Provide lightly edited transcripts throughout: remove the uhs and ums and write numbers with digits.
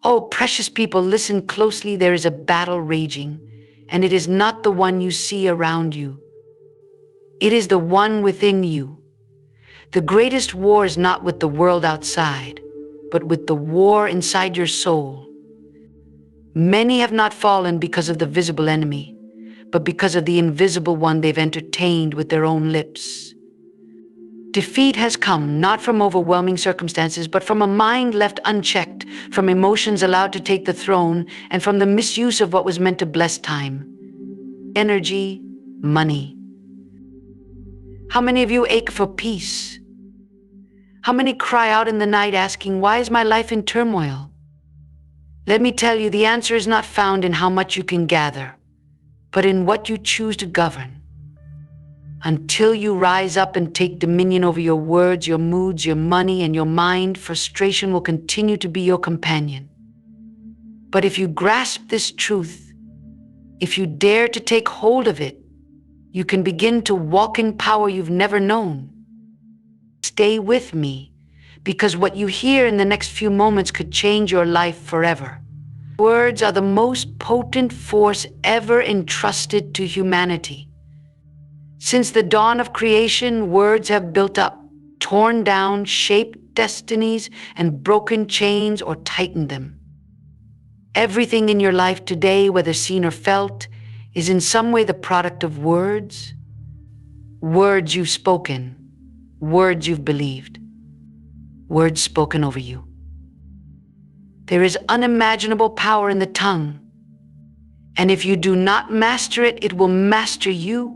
Oh, precious people, listen closely. There is a battle raging, and it is not the one you see around you. It is the one within you. The greatest war is not with the world outside, but with the war inside your soul. Many have not fallen because of the visible enemy, but because of the invisible one they've entertained with their own lips. Defeat has come not from overwhelming circumstances, but from a mind left unchecked, from emotions allowed to take the throne, and from the misuse of what was meant to bless time, energy, money. How many of you ache for peace? How many cry out in the night asking, why is my life in turmoil? Let me tell you, the answer is not found in how much you can gather, but in what you choose to govern. Until you rise up and take dominion over your words, your moods, your money, and your mind, frustration will continue to be your companion. But if you grasp this truth, if you dare to take hold of it, you can begin to walk in power you've never known. Stay with me, because what you hear in the next few moments could change your life forever. Words are the most potent force ever entrusted to humanity. Since the dawn of creation, words have built up, torn down, shaped destinies, and broken chains or tightened them. Everything in your life today, whether seen or felt, is in some way the product of words. Words you've spoken, words you've believed, words spoken over you. There is unimaginable power in the tongue, and if you do not master it, it will master you.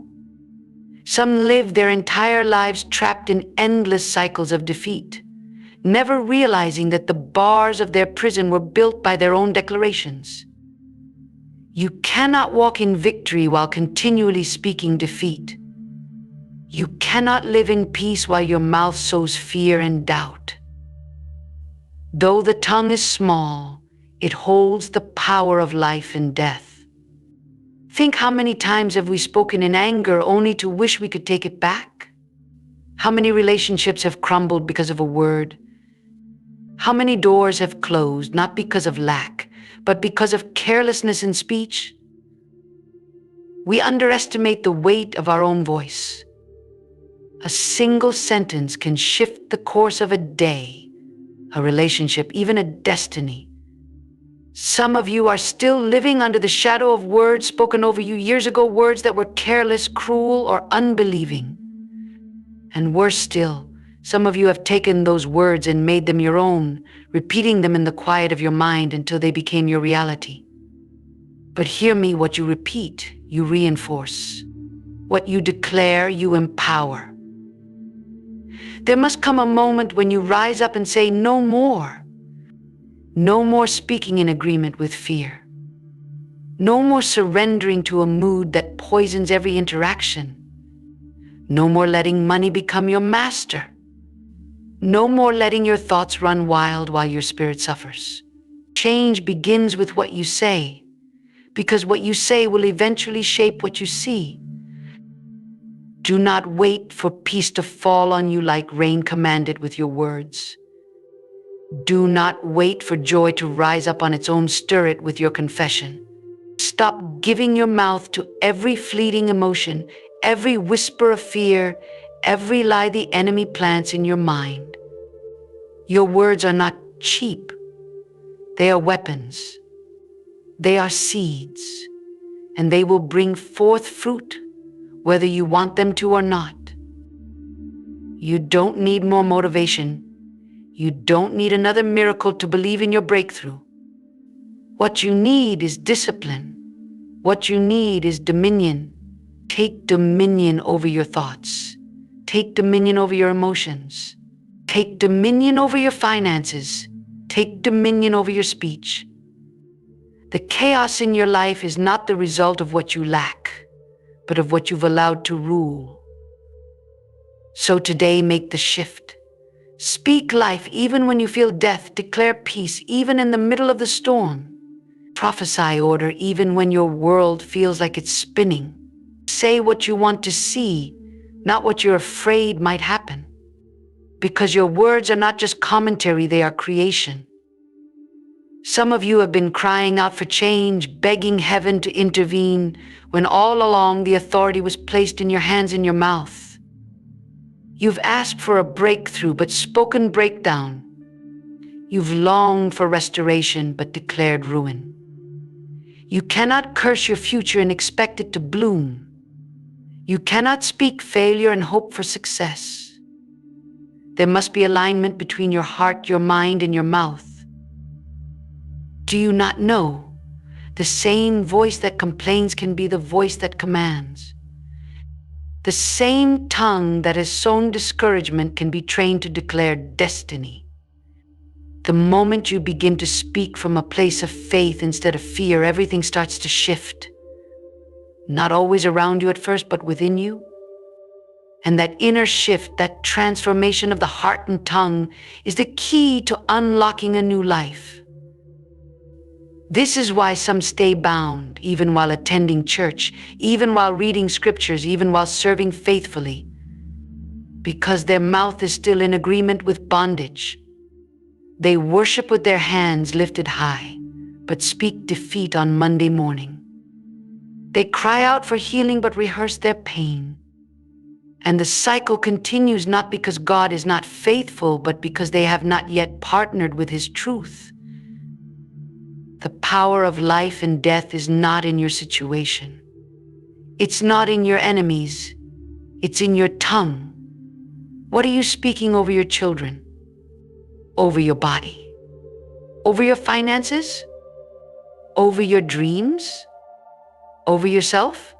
Some live their entire lives trapped in endless cycles of defeat, never realizing that the bars of their prison were built by their own declarations. You cannot walk in victory while continually speaking defeat. You cannot live in peace while your mouth sows fear and doubt. Though the tongue is small, it holds the power of life and death. Think, how many times have we spoken in anger only to wish we could take it back? How many relationships have crumbled because of a word? How many doors have closed not because of lack, but because of carelessness in speech? We underestimate the weight of our own voice. A single sentence can shift the course of a day, a relationship, even a destiny. Some of you are still living under the shadow of words spoken over you years ago, words that were careless, cruel, or unbelieving. And worse still, some of you have taken those words and made them your own, repeating them in the quiet of your mind until they became your reality. But hear me, what you repeat, you reinforce. What you declare, you empower. There must come a moment when you rise up and say, no more. No more speaking in agreement with fear. No more surrendering to a mood that poisons every interaction. No more letting money become your master. No more letting your thoughts run wild while your spirit suffers. Change begins with what you say, because what you say will eventually shape what you see. Do not wait for peace to fall on you like rain. Command it with your words. Do not wait for joy to rise up on its own. Stir it with your confession. Stop giving your mouth to every fleeting emotion, every whisper of fear, every lie the enemy plants in your mind. Your words are not cheap. They are weapons. They are seeds, and they will bring forth fruit, whether you want them to or not. You don't need more motivation. You don't need another miracle to believe in your breakthrough. What you need is discipline. What you need is dominion. Take dominion over your thoughts. Take dominion over your emotions. Take dominion over your finances. Take dominion over your speech. The chaos in your life is not the result of what you lack, but of what you've allowed to rule. So today, make the shift. Speak life even when you feel death. Declare peace even in the middle of the storm. Prophesy order even when your world feels like it's spinning. Say what you want to see, not what you're afraid might happen. Because your words are not just commentary, they are creation. Some of you have been crying out for change, begging heaven to intervene, when all along the authority was placed in your hands and your mouth. You've asked for a breakthrough, but spoken breakdown. You've longed for restoration, but declared ruin. You cannot curse your future and expect it to bloom. You cannot speak failure and hope for success. There must be alignment between your heart, your mind, and your mouth. Do you not know? The same voice that complains can be the voice that commands. The same tongue that has sown discouragement can be trained to declare destiny. The moment you begin to speak from a place of faith instead of fear, everything starts to shift. Not always around you at first, but within you. And that inner shift, that transformation of the heart and tongue, is the key to unlocking a new life. This is why some stay bound, even while attending church, even while reading scriptures, even while serving faithfully, because their mouth is still in agreement with bondage. They worship with their hands lifted high, but speak defeat on Monday morning. They cry out for healing, but rehearse their pain. And the cycle continues, not because God is not faithful, but because they have not yet partnered with His truth. The power of life and death is not in your situation. It's not in your enemies. It's in your tongue. What are you speaking over your children? Over your body? Over your finances? Over your dreams? Over yourself?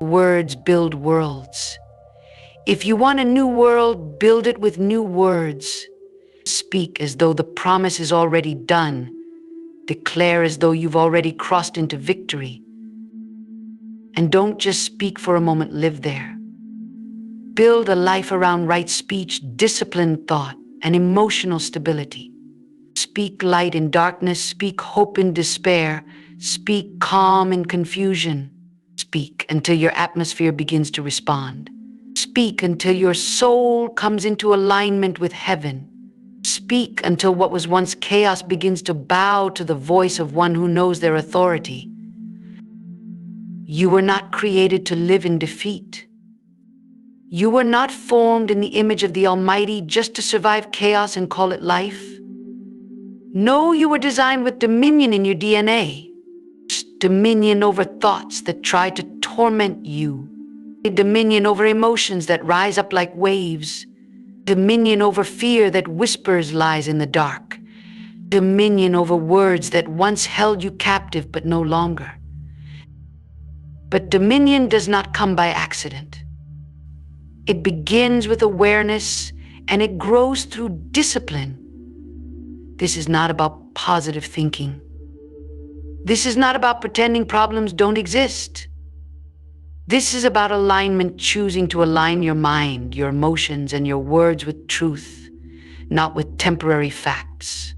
Words build worlds. If you want a new world, build it with new words. Speak as though the promise is already done. Declare as though you've already crossed into victory. And don't just speak for a moment, live there. Build a life around right speech, disciplined thought, and emotional stability. Speak light in darkness, speak hope in despair, speak calm in confusion. Speak until your atmosphere begins to respond. Speak until your soul comes into alignment with heaven. Speak until what was once chaos begins to bow to the voice of one who knows their authority. You were not created to live in defeat. You were not formed in the image of the Almighty just to survive chaos and call it life. No, you were designed with dominion in your DNA. Dominion over thoughts that try to torment you. Dominion over emotions that rise up like waves. Dominion over fear that whispers lies in the dark. Dominion over words that once held you captive but no longer. But dominion does not come by accident. It begins with awareness and it grows through discipline. This is not about positive thinking. This is not about pretending problems don't exist. This is about alignment, choosing to align your mind, your emotions, and your words with truth, not with temporary facts.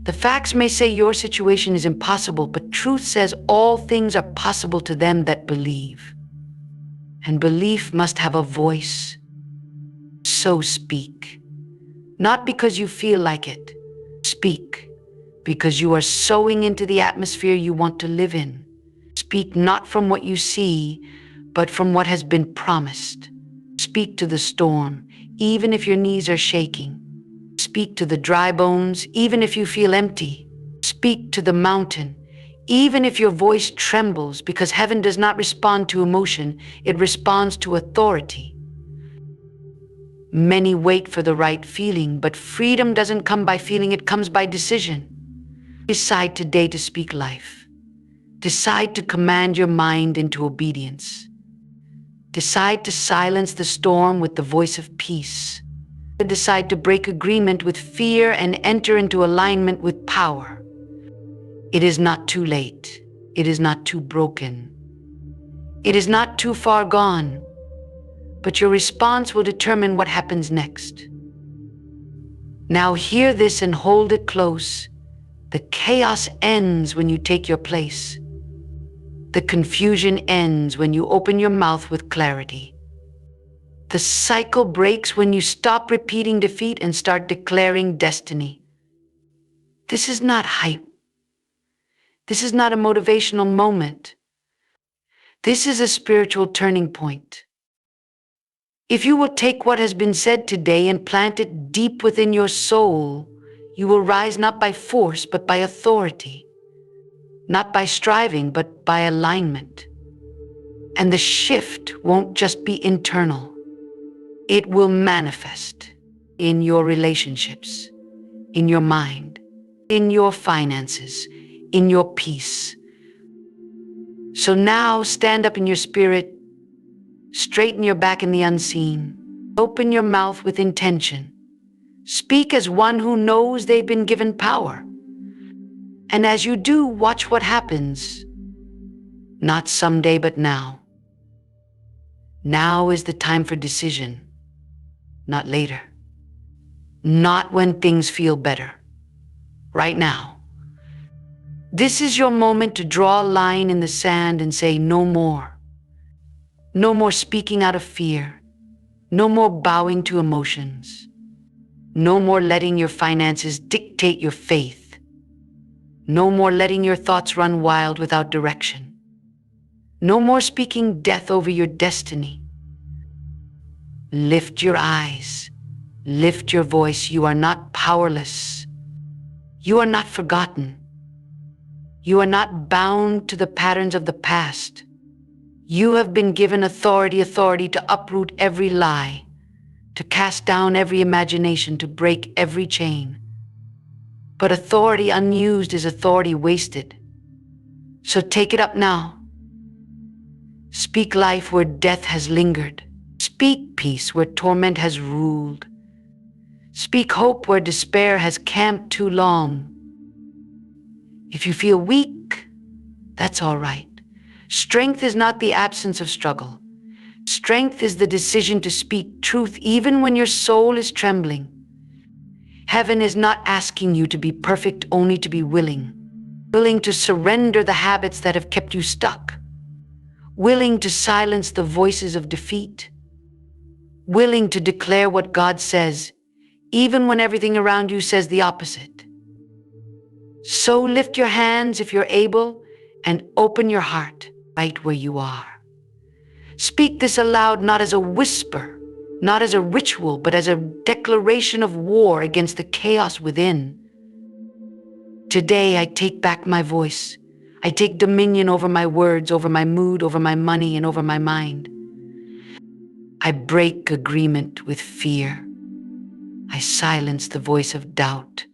The facts may say your situation is impossible, but truth says all things are possible to them that believe. And belief must have a voice. So speak. Not because you feel like it. Speak because you are sowing into the atmosphere you want to live in. Speak not from what you see, but from what has been promised. Speak to the storm, even if your knees are shaking. Speak to the dry bones, even if you feel empty. Speak to the mountain, even if your voice trembles, because heaven does not respond to emotion, it responds to authority. Many wait for the right feeling, but freedom doesn't come by feeling, it comes by decision. Decide today to speak life. Decide to command your mind into obedience. Decide to silence the storm with the voice of peace. Decide to break agreement with fear and enter into alignment with power. It is not too late. It is not too broken. It is not too far gone. But your response will determine what happens next. Now hear this and hold it close. The chaos ends when you take your place. The confusion ends when you open your mouth with clarity. The cycle breaks when you stop repeating defeat and start declaring destiny. This is not hype. This is not a motivational moment. This is a spiritual turning point. If you will take what has been said today and plant it deep within your soul, you will rise not by force, but by authority. Not by striving, but by alignment. And the shift won't just be internal. It will manifest in your relationships, in your mind, in your finances, in your peace. So now stand up in your spirit, straighten your back in the unseen, open your mouth with intention. Speak as one who knows they've been given power. And as you do, watch what happens. Not someday, but now. Now is the time for decision, not later. Not when things feel better. Right now. This is your moment to draw a line in the sand and say no more. No more speaking out of fear. No more bowing to emotions. No more letting your finances dictate your faith. No more letting your thoughts run wild without direction. No more speaking death over your destiny. Lift your eyes. Lift your voice. You are not powerless. You are not forgotten. You are not bound to the patterns of the past. You have been given authority to uproot every lie, to cast down every imagination, to break every chain. But authority unused is authority wasted. So take it up now. Speak life where death has lingered. Speak peace where torment has ruled. Speak hope where despair has camped too long. If you feel weak, that's all right. Strength is not the absence of struggle. Strength is the decision to speak truth even when your soul is trembling. Heaven is not asking you to be perfect, only to be willing. Willing to surrender the habits that have kept you stuck. Willing to silence the voices of defeat. Willing to declare what God says, even when everything around you says the opposite. So lift your hands if you're able and open your heart right where you are. Speak this aloud, not as a whisper, not as a ritual, but as a declaration of war against the chaos within. Today, I take back my voice. I take dominion over my words, over my mood, over my money, and over my mind. I break agreement with fear. I silence the voice of doubt.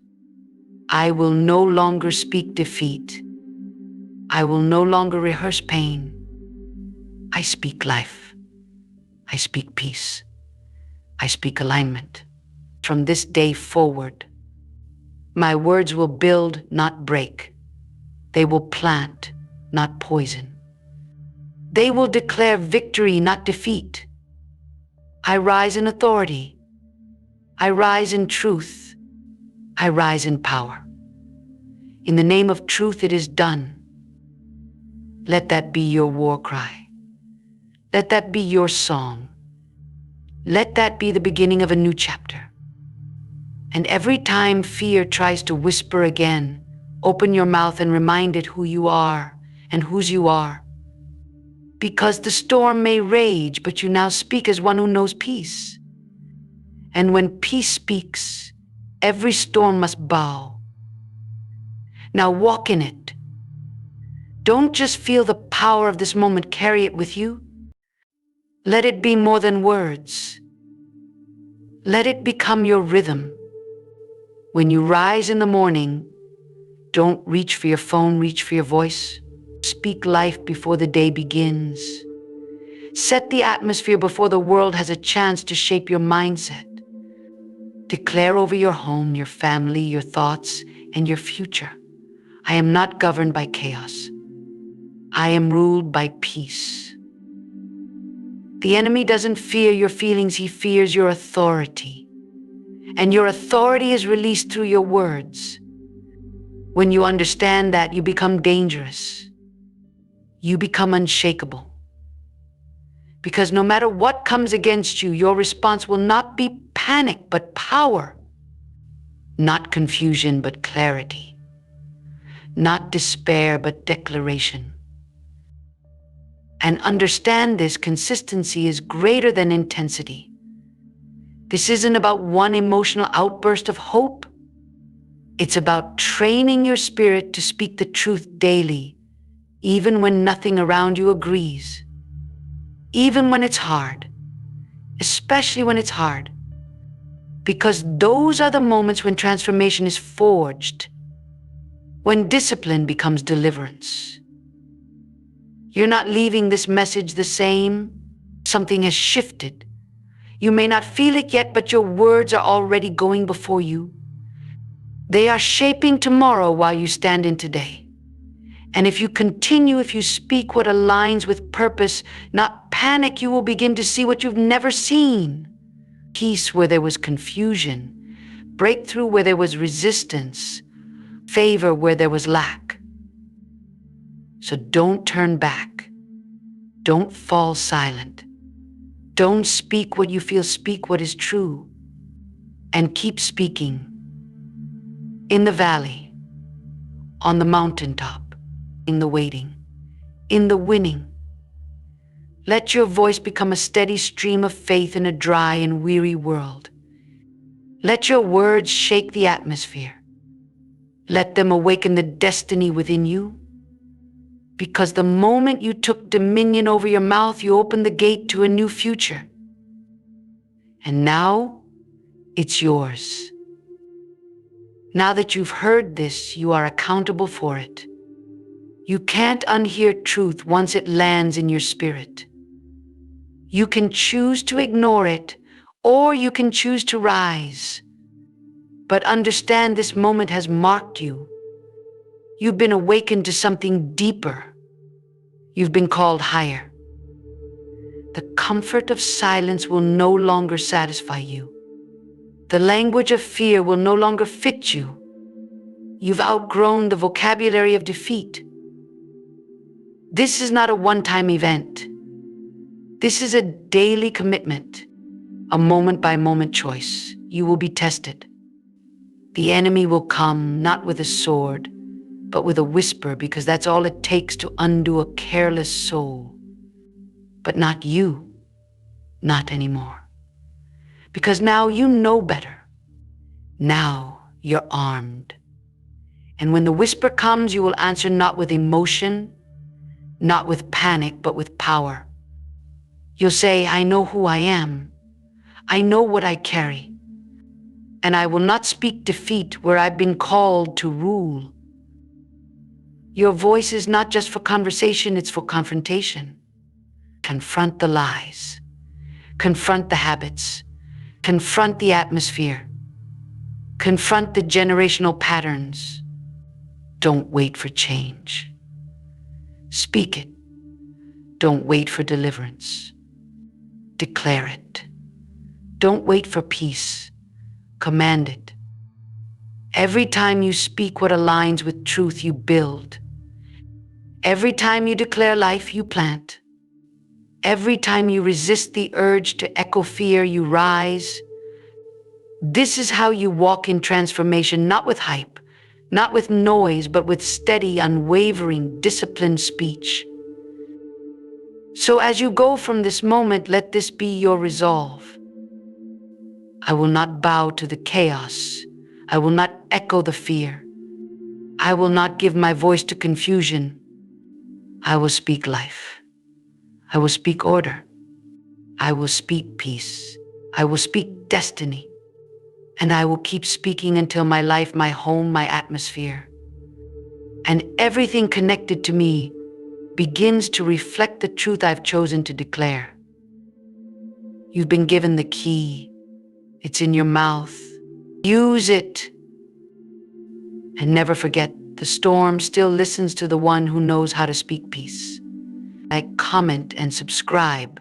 I will no longer speak defeat. I will no longer rehearse pain. I speak life. I speak peace. I speak alignment. From this day forward, my words will build, not break. They will plant, not poison. They will declare victory, not defeat. I rise in authority. I rise in truth. I rise in power. In the name of truth, it is done. Let that be your war cry. Let that be your song. Let that be the beginning of a new chapter. And every time fear tries to whisper again, open your mouth and remind it who you are and whose you are. Because the storm may rage, but you now speak as one who knows peace. And when peace speaks, every storm must bow. Now walk in it. Don't just feel the power of this moment, carry it with you. Let it be more than words. Let it become your rhythm. When you rise in the morning, don't reach for your phone, reach for your voice. Speak life before the day begins. Set the atmosphere before the world has a chance to shape your mindset. Declare over your home, your family, your thoughts, and your future. I am not governed by chaos. I am ruled by peace. The enemy doesn't fear your feelings, he fears your authority. And your authority is released through your words. When you understand that, you become dangerous. You become unshakable. Because no matter what comes against you, your response will not be panic, but power. not confusion but clarity, not despair but declaration. And understand this: consistency is greater than intensity. This isn't about one emotional outburst of hope. It's about training your spirit to speak the truth daily, even when nothing around you agrees, even when it's hard, especially when it's hard, because those are the moments when transformation is forged, when discipline becomes deliverance. You're not leaving this message the same. Something has shifted. You may not feel it yet, but your words are already going before you. They are shaping tomorrow while you stand in today. And if you speak what aligns with purpose, not panic, you will begin to see what you've never seen. Peace where there was confusion, breakthrough where there was resistance, favor where there was lack. So don't turn back. Don't fall silent. Don't speak what you feel, speak what is true. And keep speaking. In the valley, on the mountaintop, in the waiting, in the winning. Let your voice become a steady stream of faith in a dry and weary world. Let your words shake the atmosphere. Let them awaken the destiny within you. Because the moment you took dominion over your mouth, you opened the gate to a new future. And now, it's yours. Now that you've heard this, you are accountable for it. You can't unhear truth once it lands in your spirit. You can choose to ignore it, or you can choose to rise. But understand, this moment has marked you. You've been awakened to something deeper. You've been called higher. The comfort of silence will no longer satisfy you. The language of fear will no longer fit you. You've outgrown the vocabulary of defeat. This is not a one-time event. This is a daily commitment, a moment-by-moment choice. You will be tested. The enemy will come not with a sword, but with a whisper, because that's all it takes to undo a careless soul. But not you, not anymore. Because now you know better. Now you're armed. And when the whisper comes, you will answer not with emotion, not with panic, but with power. You'll say, I know who I am. I know what I carry. And I will not speak defeat where I've been called to rule. Your voice is not just for conversation, it's for confrontation. Confront the lies. Confront the habits. Confront the atmosphere. Confront the generational patterns. Don't wait for change. Speak it. Don't wait for deliverance. Declare it. Don't wait for peace. Command it. Every time you speak what aligns with truth, you build. Every time you declare life, you plant. Every time you resist the urge to echo fear, you rise. This is how you walk in transformation, not with hype, not with noise, but with steady, unwavering, disciplined speech. So as you go from this moment, let this be your resolve. I will not bow to the chaos. I will not echo the fear. I will not give my voice to confusion. I will speak life. I will speak order. I will speak peace. I will speak destiny. And I will keep speaking until my life, my home, my atmosphere, and everything connected to me begins to reflect the truth I've chosen to declare. You've been given the key. It's in your mouth. Use it. And never forget, the storm still listens to the one who knows how to speak peace. Like, comment, and subscribe.